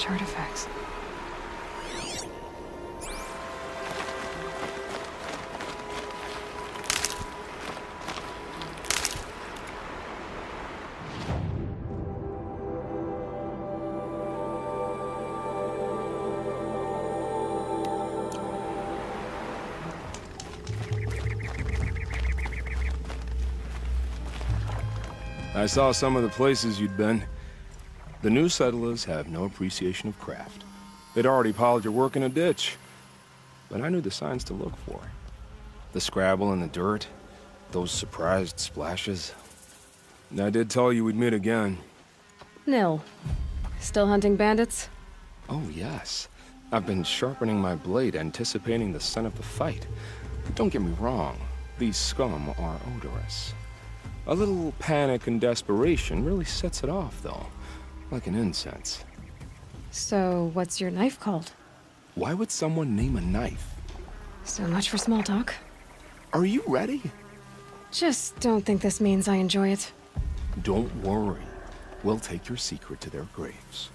strange artifacts. I saw some of the places you'd been. The new settlers have no appreciation of craft. They'd already piled your work in a ditch. But I knew the signs to look for. The scrabble in the dirt, those surprised splashes. And I did tell you we'd meet again. Nil. Still hunting bandits? Oh, yes. I've been sharpening my blade, anticipating the scent of the fight. Don't get me wrong, these scum are odorous. A little panic and desperation really sets it off, though. Like an incense. So, what's your knife called? Why would someone name a knife? So much for small talk. Are you ready? Just don't think this means I enjoy it. Don't worry. We'll take your secret to their graves.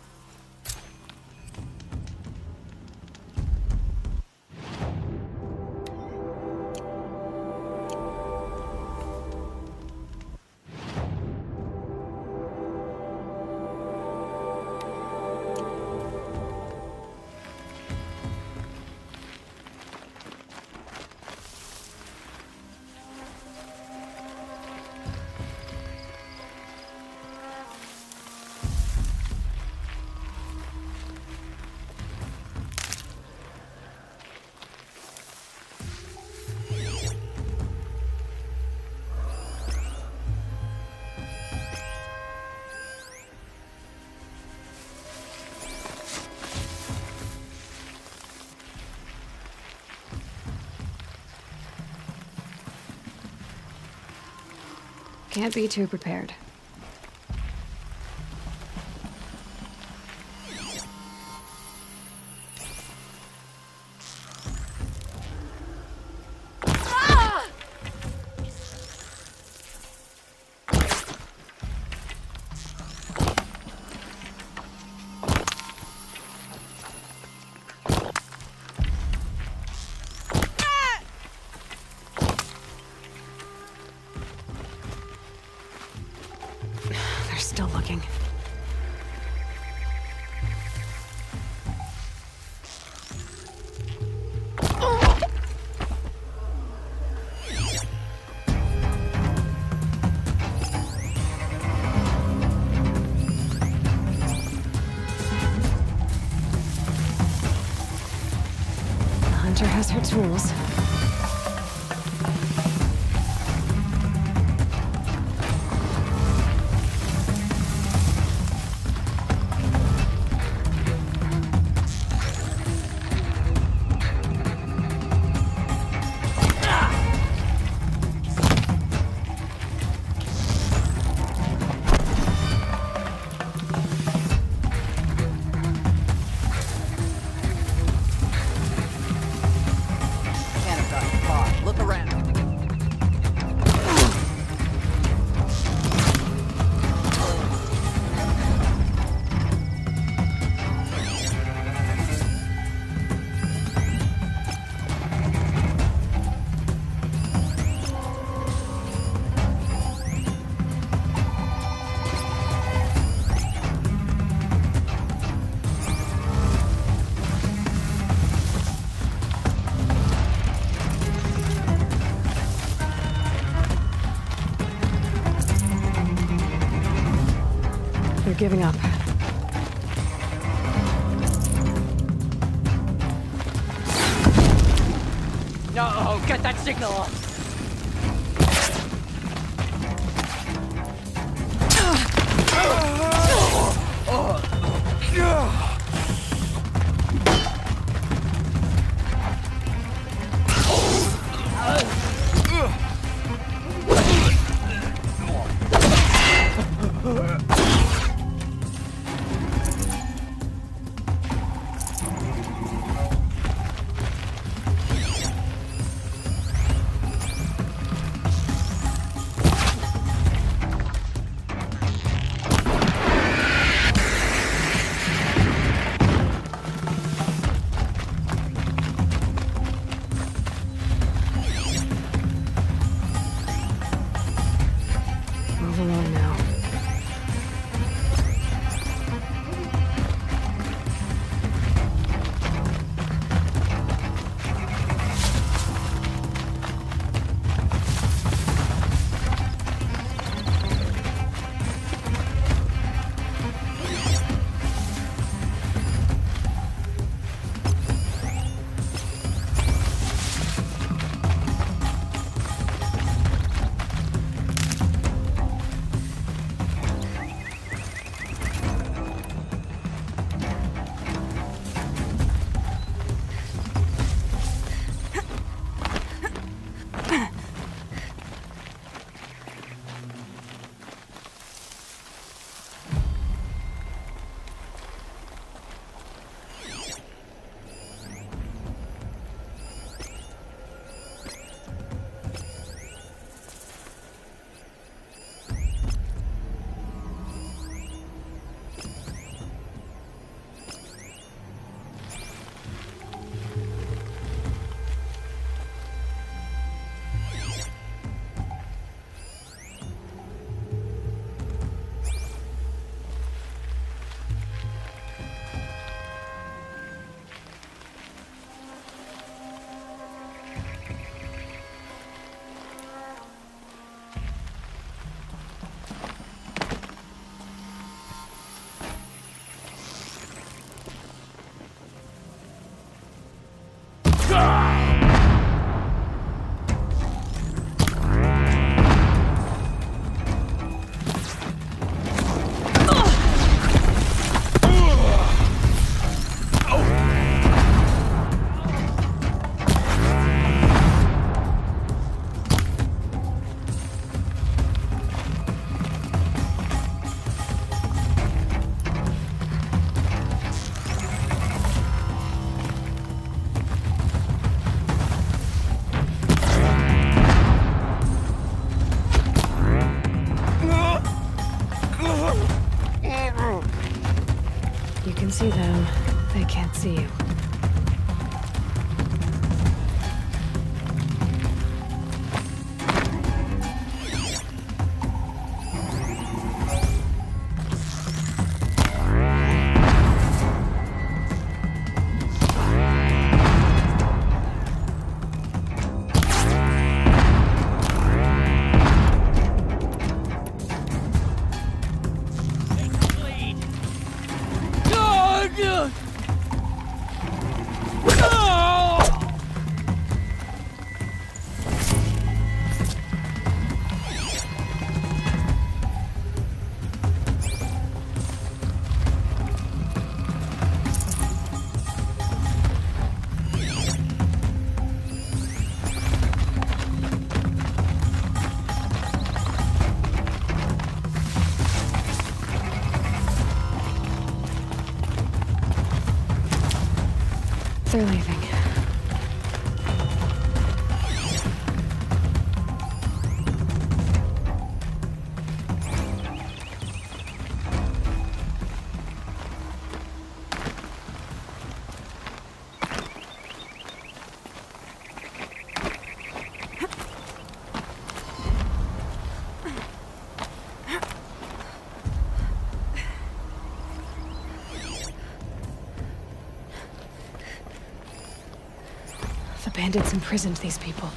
Can't be too prepared. Still looking. The hunter has her tools. Look around. They're giving up. No, get that signal off. can see them. They can't see you. They're leaving. The bandits imprisoned these people.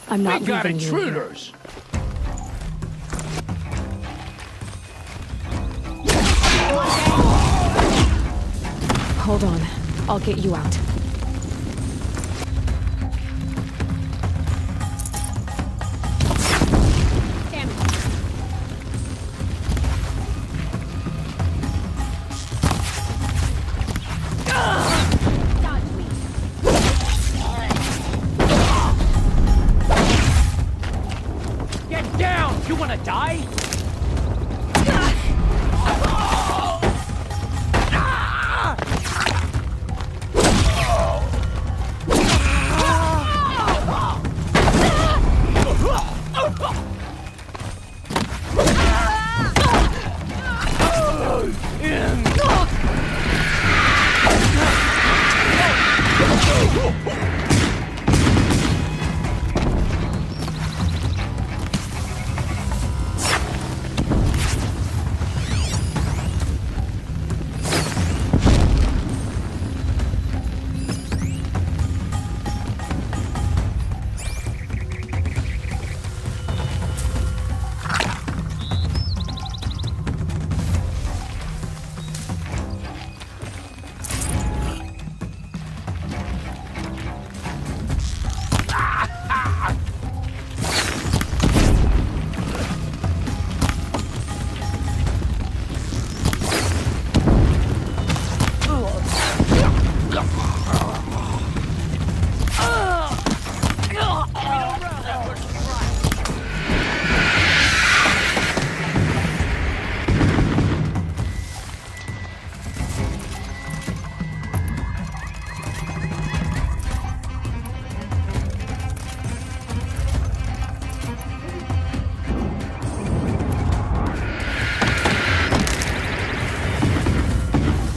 I'm not We got leaving you here. intruders! Hold on. I'll get you out. Get down! You wanna die?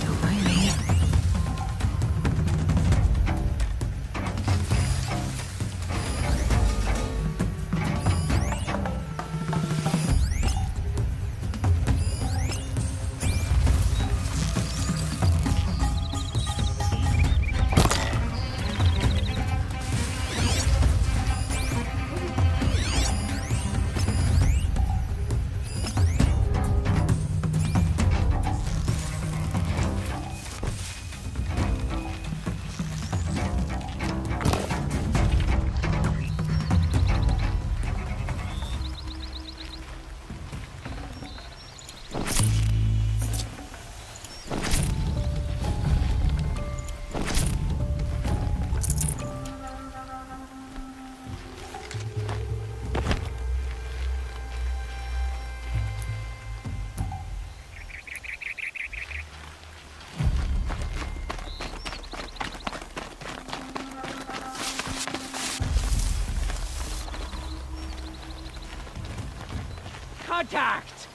Don't mind me. Contact!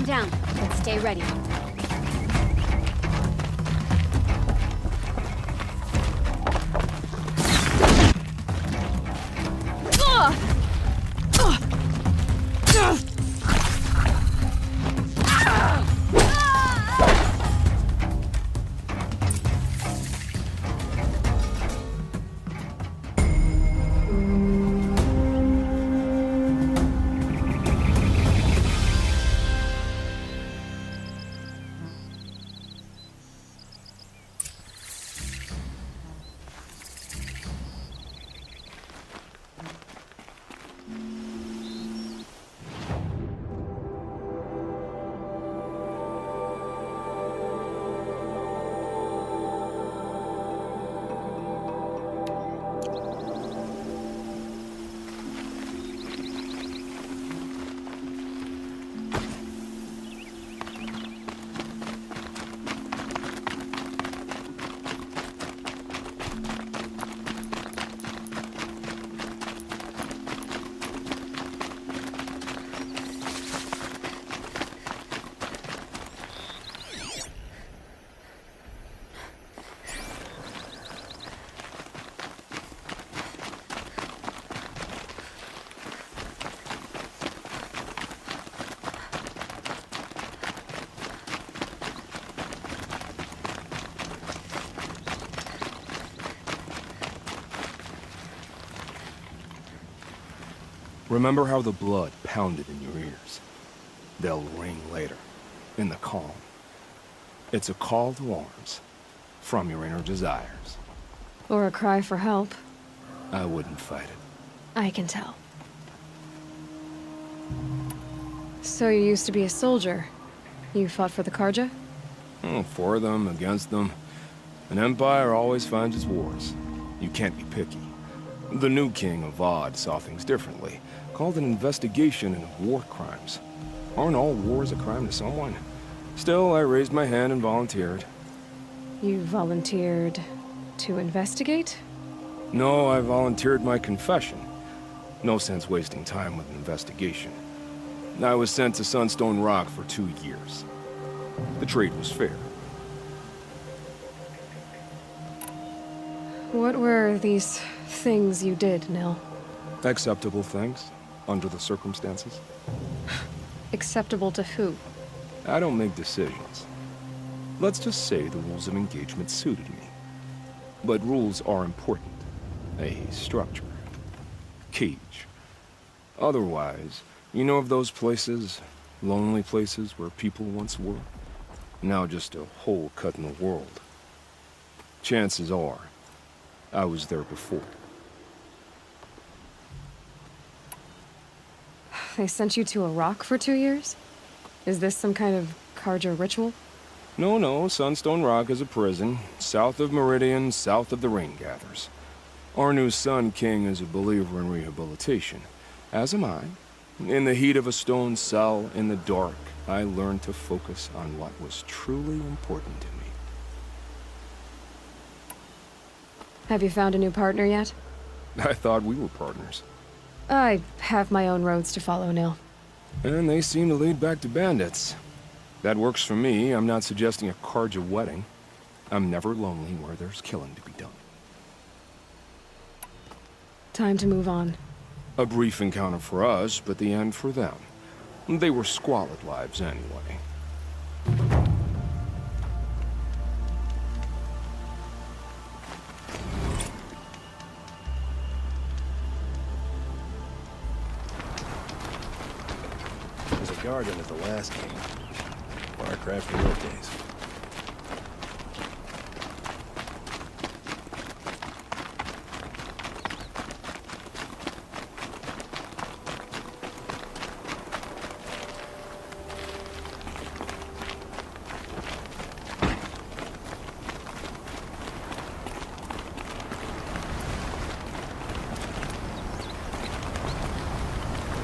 down, but stay ready. Remember how the blood pounded in your ears? They'll ring later, in the calm. It's a call to arms, from your inner desires. Or a cry for help. I wouldn't fight it. I can tell. So you used to be a soldier. You fought for the Karja? For them, against them. An empire always finds its wars. You can't be picky. The new king of Odd saw things differently. Called an investigation into war crimes. Aren't all wars a crime to someone? Still, I raised my hand and volunteered. You volunteered to investigate? No, I volunteered my confession. No sense wasting time with an investigation. I was sent to Sunstone Rock for 2 years. The trade was fair. What were these things you did, Nil? Acceptable things, under the circumstances. Acceptable to who? I don't make decisions. Let's just say the rules of engagement suited me. But rules are important. A structure. Cage. Otherwise, you know of those places, lonely places where people once were? Now just a hole cut in the world. Chances are, I was there before. They sent you to a rock for 2 years? Is this some kind of Karja ritual? No, Sunstone Rock is a prison, south of Meridian, south of the Rain Gathers. Our new Sun King is a believer in rehabilitation, as am I. In the heat of a stone cell, in the dark, I learned to focus on what was truly important to me. Have you found a new partner yet? I thought we were partners. I have my own roads to follow, Nil. And they seem to lead back to bandits. That works for me. I'm not suggesting a Karja wedding. I'm never lonely where there's killing to be done. Time to move on. A brief encounter for us, but the end for them. They were squalid lives anyway. Was a guardian of the last king. Warcraft in those days.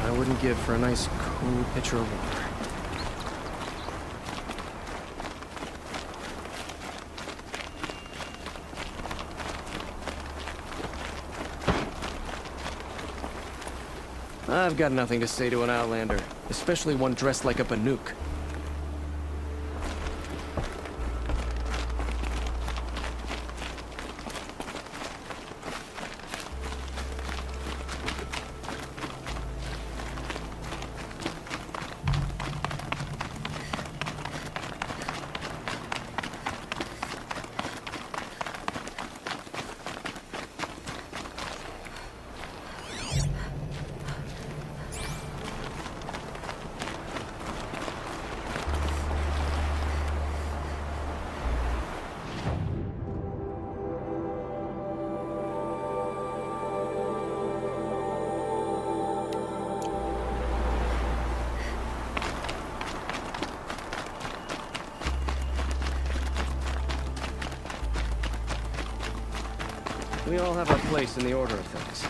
I wouldn't give for a nice, cool pitcher of water. I've got nothing to say to an outlander, especially one dressed like a Banuk. We all have our place in the order of things.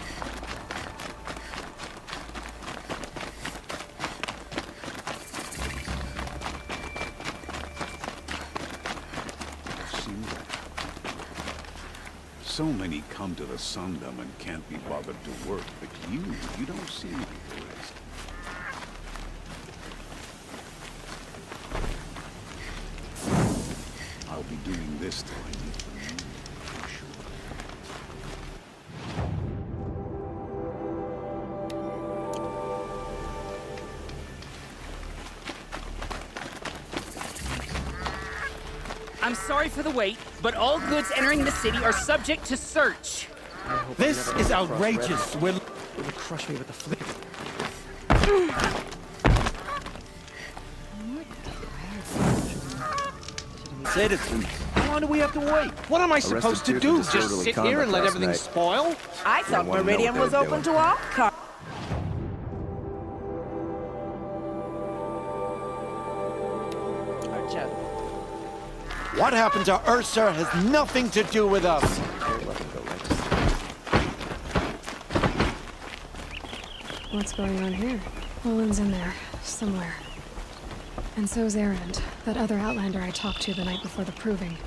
So many come to the Sundom and can't be bothered to work, but you don't seem to be the rest. I'll be doing this till I meet the moon, for sure. I'm sorry for the wait, but all goods entering the city are subject to search. This is outrageous. We're... It'll crush me with the flick. Citizens, how long do we have to wait? What am I supposed to do? Just sit here and let everything spoil? I thought Meridian was open to all cars. What happened to Ursa has nothing to do with us. What's going on here? Olin's in there, somewhere. And so's Erend, that other Outlander I talked to the night before the proving.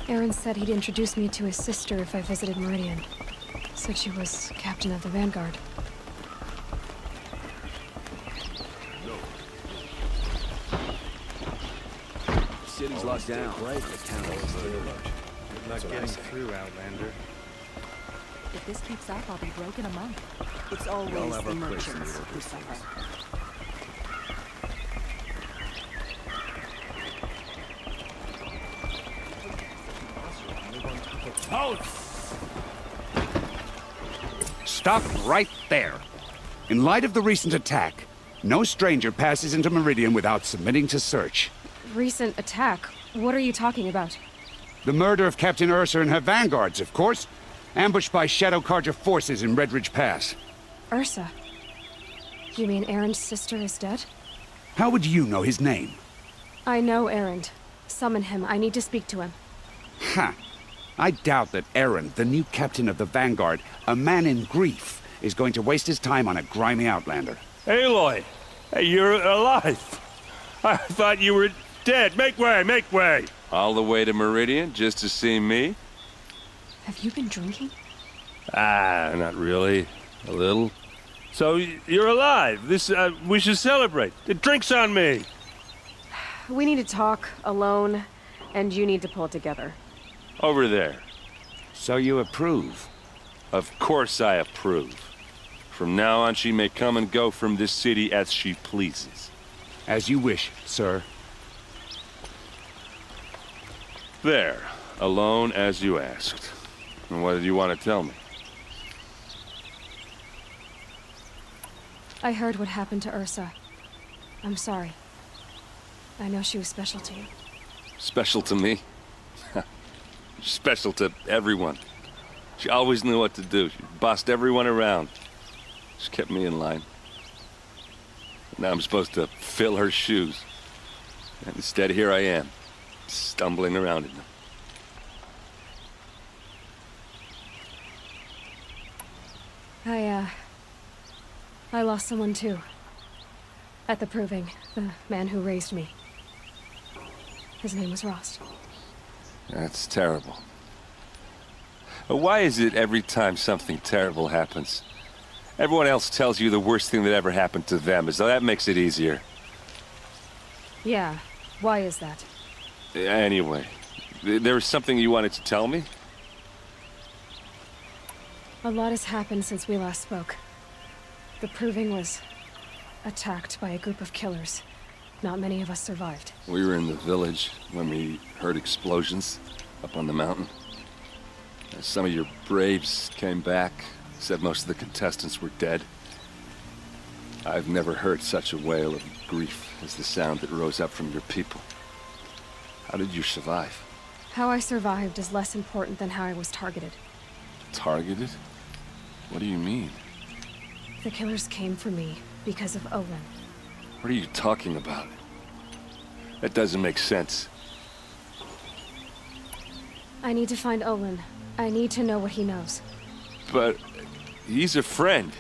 Erend said he'd introduce me to his sister if I visited Meridian. Said she was captain of the Vanguard. City's locked down. Right, the town is still locked. Not getting through, Outlander. If this keeps up, I'll be broke in a month. It's always the merchants who suffer. Stop right there. In light of the recent attack, no stranger passes into Meridian without submitting to search. Recent attack? What are you talking about? The murder of Captain Ursa and her vanguards, of course. Ambushed by Shadow Carja forces in Redridge Pass. Ursa? You mean Erend's sister is dead? How would you know his name? I know Erend. Summon him. I need to speak to him. Ha! I doubt that Erend, the new captain of the Vanguard, a man in grief, is going to waste his time on a grimy outlander. Aloy! Hey, you're alive! I thought you were dead. Make way, make way! All the way to Meridian just to see me? Have you been drinking? Ah, not really. A little. So, you're alive. We should celebrate. The drink's on me! We need to talk, alone, and you need to pull it together. Over there. So you approve? Of course I approve. From now on, she may come and go from this city as she pleases. As you wish, sir. There. Alone as you asked. And what did you want to tell me? I heard what happened to Ursa. I'm sorry. I know she was special to you. Special to me? Special to everyone. She always knew what to do. She bossed everyone around. She kept me in line. Now I'm supposed to fill her shoes. And instead, here I am, stumbling around in them. I lost someone too. At the proving, the man who raised me. His name was Rost. That's terrible. Why is it every time something terrible happens, everyone else tells you the worst thing that ever happened to them, as though that makes it easier? Yeah, why is that? Anyway, there was something you wanted to tell me? A lot has happened since we last spoke. The proving was attacked by a group of killers. Not many of us survived. We were in the village when we heard explosions up on the mountain. Some of your braves came back, said most of the contestants were dead. I've never heard such a wail of grief as the sound that rose up from your people. How did you survive? How I survived is less important than how I was targeted. Targeted? What do you mean? The killers came for me because of Olin. What are you talking about? That doesn't make sense. I need to find Olin I need to know what he knows. But he's a friend.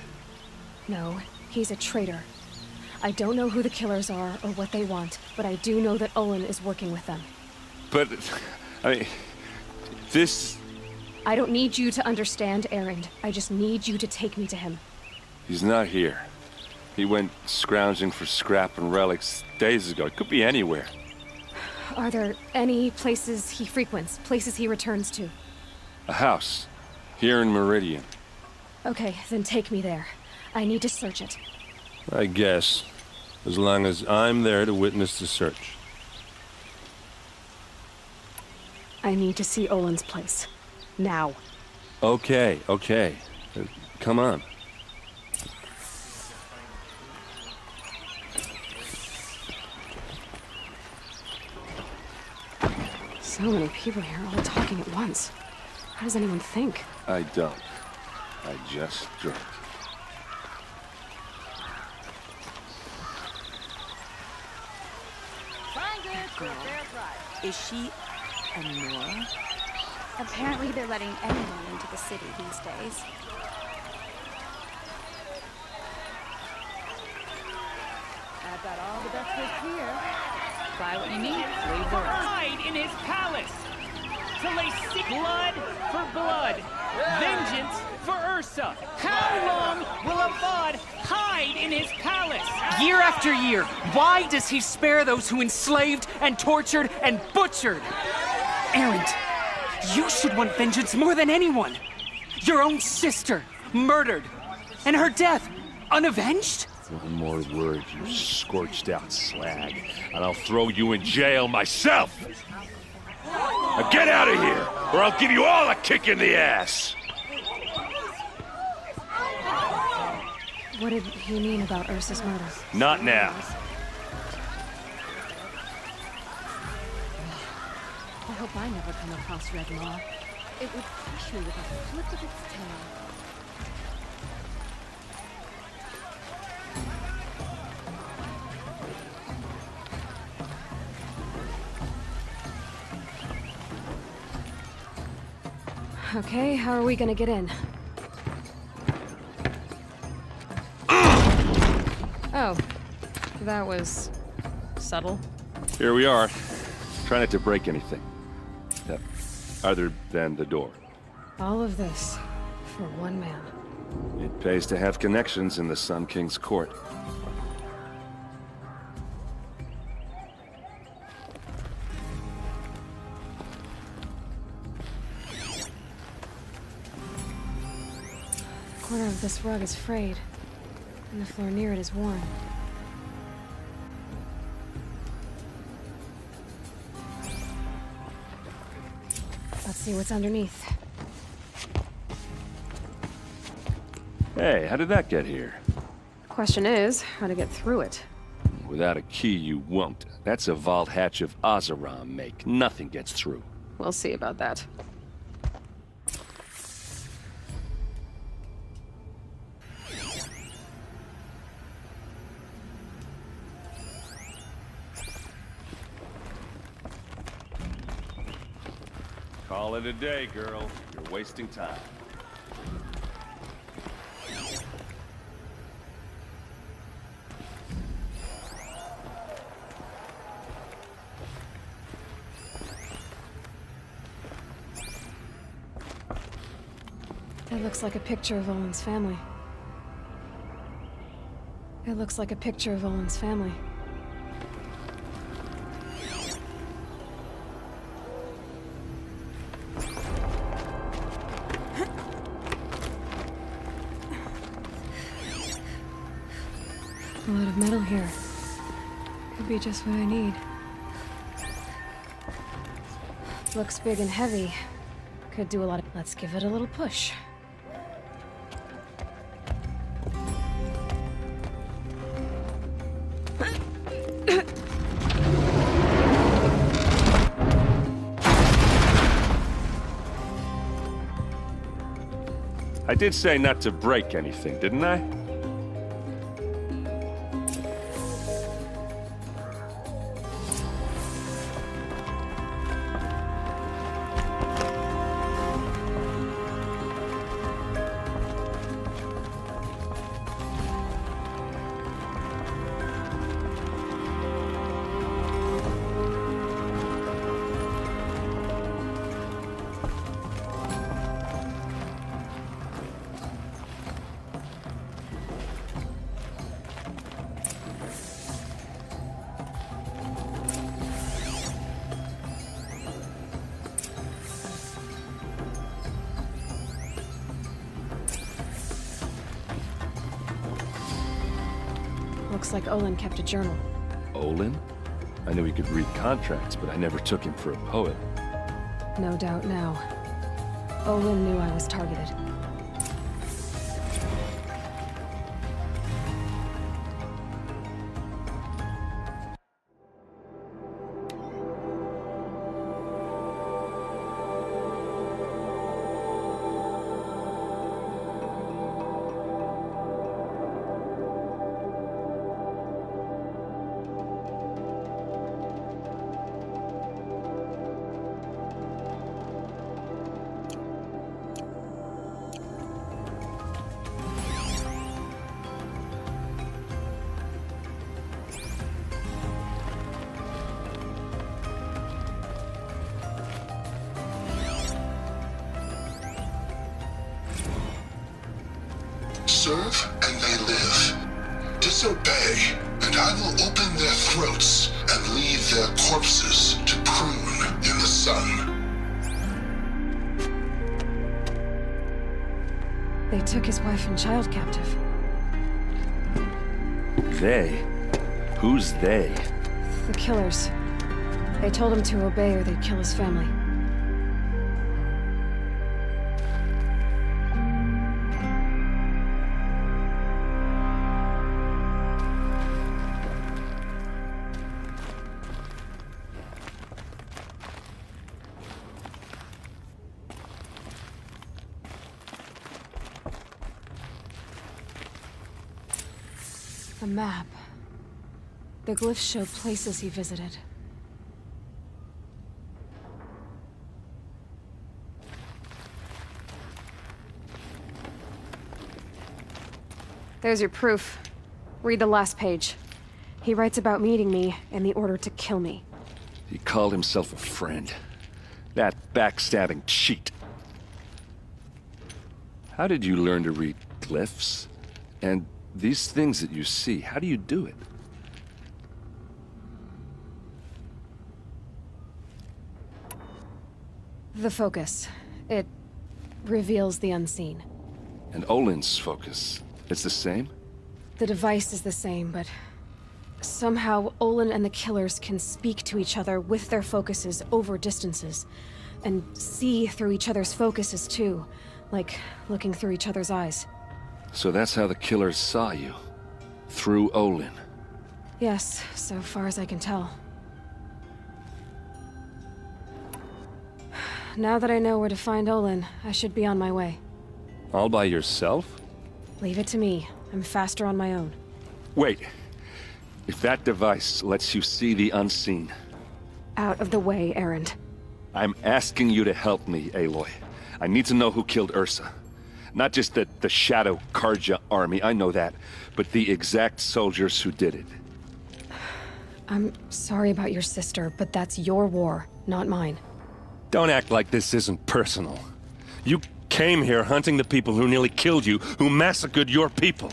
No, he's a traitor. I don't know who the killers are or what they want, but I do know that Olin is working with them. But, I mean, this... I don't need you to understand, Erend. I just need you to take me to him. He's not here. He went scrounging for scrap and relics days ago. It could be anywhere. Are there any places he frequents, places he returns to? A house. Here in Meridian. Okay, then take me there. I need to search it. I guess. As long as I'm there to witness the search. I need to see Olin's place. Now. Okay. Come on. So many people here, all talking at once. How does anyone think? I don't. I just drink. Is she a Nora? Apparently they're letting anyone into the city these days. I've got all the best goods here. Buy what you need, leave the rest. Hide in his palace! To lay sick blood for blood, vengeance for Ursa. How long will Avad hide in his palace? Year after year, why does he spare those who enslaved and tortured and butchered? Erend, you should want vengeance more than anyone. Your own sister, murdered, and her death, unavenged? One more word, you scorched out slag, and I'll throw you in jail myself! Now get out of here, or I'll give you all a kick in the ass! What did he mean about Ursa's murder? Not now. I hope I never come across Red Law. It would crush me with a flip of its tail. Okay, how are we gonna get in? Oh, that was subtle. Here we are. Try not to break anything. Other than the door. All of this for one man. It pays to have connections in the Sun King's court. The corner of this rug is frayed, and the floor near it is worn. Let's see what's underneath. Hey, how did that get here? Question is, how to get through it. Without a key, you won't. That's a vault hatch of Oseram make. Nothing gets through. We'll see about that. Call it a day, girl. You're wasting time. That looks like a picture of Olin's family. It looks like a picture of Olin's family. A lot of metal here. Could be just what I need. Looks big and heavy. Could do a lot of... Let's give it a little push. I did say not to break anything, didn't I? Looks like Olin kept a journal. Olin? I knew he could read contracts, but I never took him for a poet. No doubt now. Olin knew I was targeted. Serve and they live. Disobey, and I will open their throats and leave their corpses to prune in the sun. They took his wife and child captive. They? Who's they? The killers. They told him to obey or they'd kill his family. A map. The glyphs show places he visited. There's your proof. Read the last page. He writes about meeting me and the order to kill me. He called himself a friend. That backstabbing cheat. How did you learn to read glyphs? And these things that you see, how do you do it? The focus. It reveals the unseen. And Olin's focus, it's the same? The device is the same, but somehow Olin and the killers can speak to each other with their focuses over distances, and see through each other's focuses too, like looking through each other's eyes. So that's how the killers saw you? Through Olin? Yes, so far as I can tell. Now that I know where to find Olin, I should be on my way. All by yourself? Leave it to me. I'm faster on my own. Wait. If that device lets you see the unseen... Out of the way, Erend. I'm asking you to help me, Aloy. I need to know who killed Ursa. Not just the Shadow Karja army, I know that, but the exact soldiers who did it. I'm sorry about your sister, but that's your war, not mine. Don't act like this isn't personal. You came here hunting the people who nearly killed you, who massacred your people.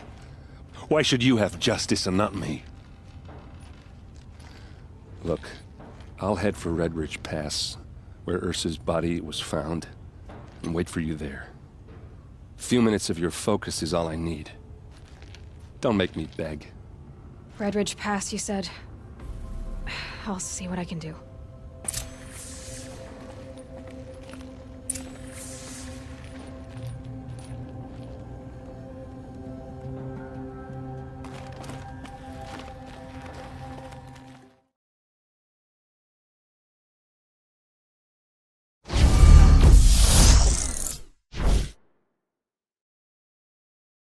Why should you have justice and not me? Look, I'll head for Red Ridge Pass, where Ursa's body was found, and wait for you there. A few minutes of your focus is all I need. Don't make me beg. Red Ridge Pass, you said? I'll see what I can do.